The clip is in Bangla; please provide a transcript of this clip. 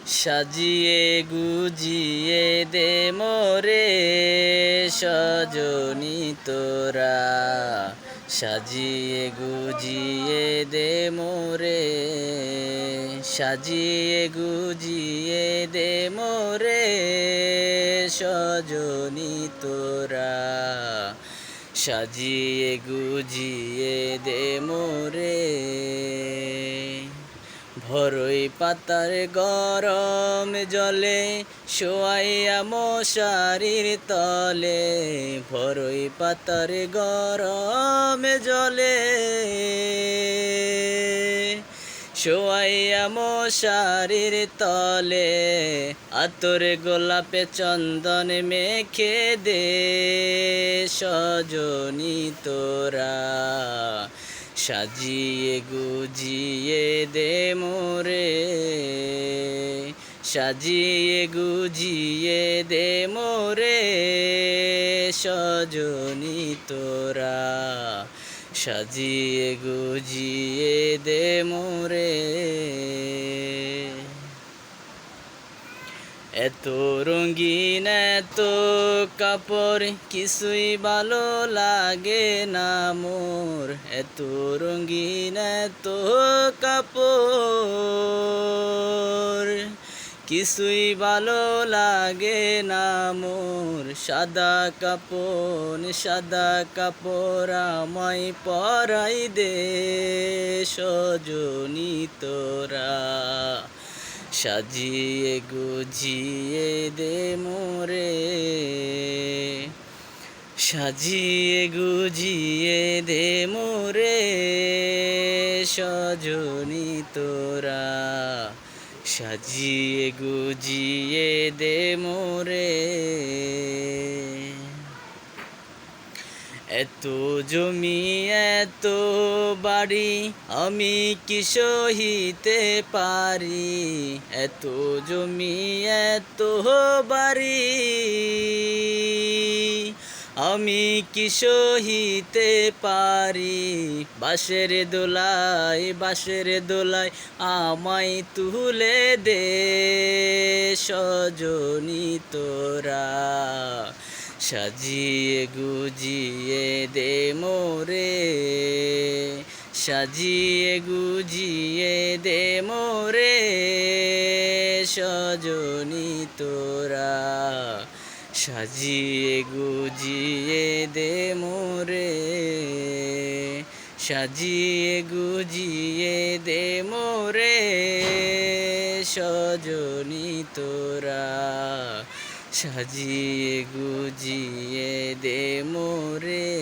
সাজিয়ে গুজিয়ে দে মোরে সজনি তোরা, সাজিয়ে গুজিয়ে দে মোরে, সাজিয়ে গুজিয়ে দে মোরে সজনি তোরা, সাজিয়ে গুজিয়ে দে মোরে। ভরই পাতার গরম জলে শোয়াইয়া মশারির তলে, ভরই পাতার গরম জলে শোয়াইয়া মশারির তলে, আতর গোলাপে চন্দন মেখে দে সজনি তোরা, সাজিয়ে গুজিয়ে দে মোরে, সাজিয়ে গুজিয়ে দে মোরে সজনি তোরা, সাজিয়ে গুজিয়ে দে মোরে। এত রঙিন এত কাপড় কিছুই ভালো লাগে না মোর, এত রঙিন এত কাপড় কিছুই ভালো লাগে না মোর। সাদা কাপড় আমায় পরাই দে সজনি তোরা, সাজিয়ে গুজিয়ে দে মোরে, সাজিয়ে গুজিয়ে দে মোরে সজনি তোরা, সাজিয়ে গুজিয়ে দে মোরে। এত জমি এত বাড়ি আমি কি সহিতে পারি, এত জমি এত বাড়ি আমি কি সহিতে পারি। বাঁশের দোলায় আমায় তুলে দে সজনি তোরা, সাজিয়ে গুজিয়ে দে মোরে, সাজিয়ে গুজিয়ে দে মোরে সজনি তোরা, সাজিয়ে গুজিয়ে দে মোরে, সাজিয়ে গুজিয়ে দে মোরে সজনি তোরা, সাজিয়ে গুজিয়ে দে মোরে।